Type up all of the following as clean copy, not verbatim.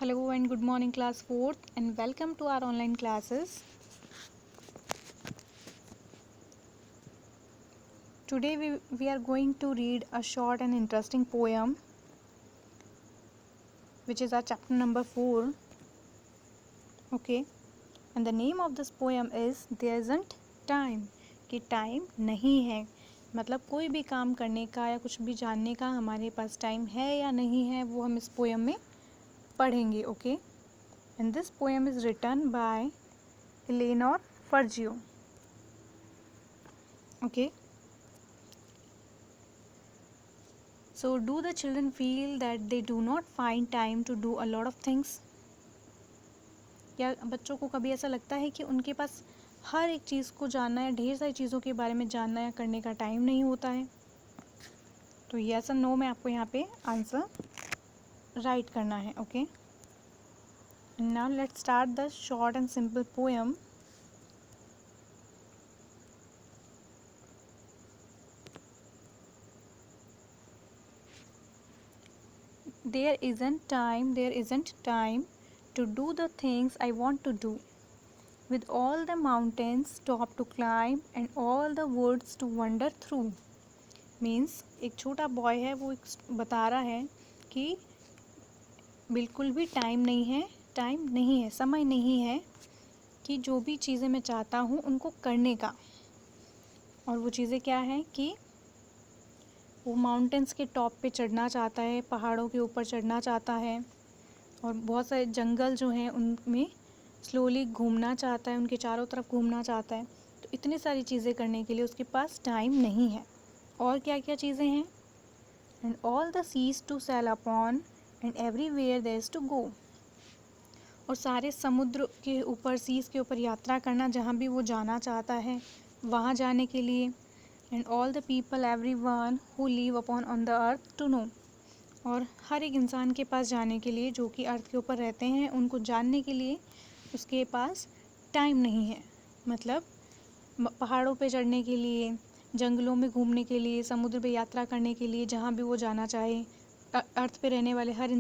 Hello and good morning class 4th and welcome to our online classes. Today we are going to read a short and interesting poem which is our chapter number 4. Okay, and the name of this poem is There Isn't Time. कि time नहीं है, मतलब कोई भी काम करने का या कुछ भी जानने का हमारे पास टाइम है या नहीं है वो हम इस पोएम में पढ़ेंगे. Okay, and this poem is written by Eleanor Farjeon. Okay, so do the children feel that they do not find time to do a lot of things? क्या बच्चों को कभी ऐसा लगता है कि उनके पास हर एक चीज़ को जानना या ढेर सारी चीज़ों के बारे में जानना या करने का टाइम नहीं होता है? तो यस और नो में आपको यहाँ पे आंसर राइट करना है. Okay, now let's start the short and simple poem. There isn't time to do the things I want to do. With all the mountains top to climb and all the woods to wander through. Means एक छोटा boy है, वो बता रहा है कि बिल्कुल भी टाइम नहीं है, समय नहीं है कि जो भी चीज़ें मैं चाहता हूँ उनको करने का. और वो चीज़ें क्या है कि वो माउंटेन्स के टॉप पे चढ़ना चाहता है, पहाड़ों के ऊपर चढ़ना चाहता है और बहुत सारे जंगल जो हैं उनमें स्लोली घूमना चाहता है, उनके चारों तरफ घूमना चाहता है. तो इतनी सारी चीज़ें करने के लिए उसके पास टाइम नहीं है. और क्या क्या चीज़ें हैं? And all the seas to sail upon and everywhere there is to go. और सारे समुद्र के ऊपर, सीज के ऊपर यात्रा करना, जहाँ भी वो जाना चाहता है वहाँ जाने के लिए. And all the people every one who live upon on the earth to know. और हर एक इंसान के पास जाने के लिए जो कि अर्थ के ऊपर रहते हैं, उनको जानने के लिए उसके पास टाइम नहीं है. मतलब पहाड़ों पे चढ़ने के लिए, जंगलों में घूमने के लिए, समुद्र पे यात्रा करने के लिए, जहाँ भी वो जाना चाहे, अर्थ पे रहने वाले हर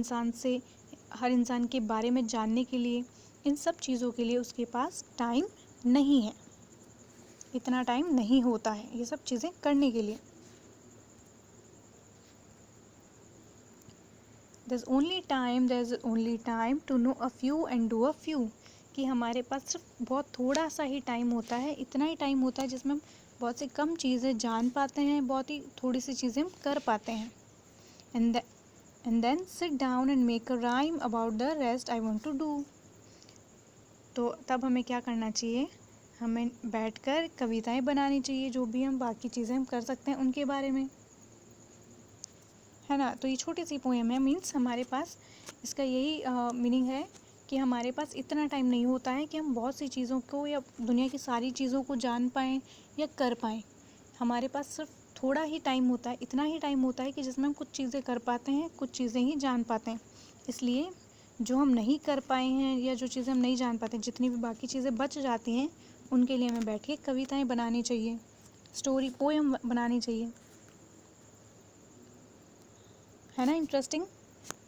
इंसान के बारे में जानने के लिए, इन सब चीज़ों के लिए उसके पास टाइम नहीं है. इतना टाइम नहीं होता है ये सब चीज़ें करने के लिए. There's only time to know a few and do a few. कि हमारे पास सिर्फ बहुत थोड़ा सा ही टाइम होता है, इतना ही टाइम होता है जिसमें हम बहुत सी कम चीज़ें जान पाते हैं, बहुत ही थोड़ी सी चीज़ें हम कर पाते हैं. And then sit down and make a rhyme about the rest I want to do. तो तब हमें क्या करना चाहिए? हमें बैठकर कविताएं बनानी चाहिए, जो भी हम बाकी चीज़ें हम कर सकते हैं उनके बारे में, है ना. तो ये छोटी सी पोएम है, मीन्स हमारे पास इसका यही मीनिंग है कि हमारे पास इतना टाइम नहीं होता है कि हम बहुत सी चीज़ों को या दुनिया की सारी चीज़ों को जान पाएँ या कर पाएँ. हमारे पास सिर्फ थोड़ा ही टाइम होता है, इतना ही टाइम होता है कि जिसमें हम कुछ चीज़ें कर पाते हैं, कुछ चीज़ें ही जान पाते हैं. इसलिए जो हम नहीं कर पाए हैं या जो चीज़ें हम नहीं जान पाते, जितनी भी बाकी चीज़ें बच जाती हैं, उनके लिए हमें बैठ के कविताएँ बनानी चाहिए, स्टोरी पोएम बनानी चाहिए, है ना. इंटरेस्टिंग.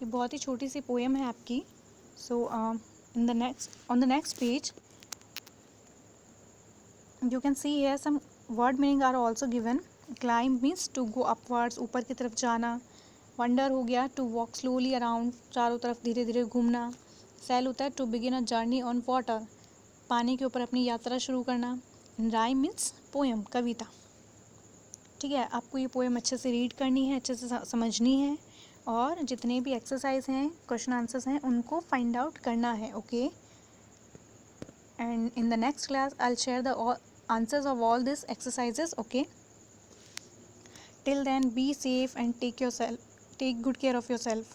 ये बहुत ही छोटी सी पोएम है आपकी. So on the next page you can see here some word meaning are also given. Climb means to go upwards, ऊपर की तरफ जाना. Wander हो गया to walk slowly around, चारों तरफ धीरे धीरे घूमना. Sail होता है to begin a journey on water, पानी के ऊपर अपनी यात्रा शुरू करना. Rhyme means poem, कविता. ठीक है, आपको ये पोएम अच्छे से रीड करनी है, अच्छे से समझनी है और जितने भी एक्सरसाइज हैं, क्वेश्चन आंसर्स हैं, उनको फाइंड आउट करना है. Okay, and in the next class I'll share the answers of all these exercises. Okay, till then be safe and take good care of yourself.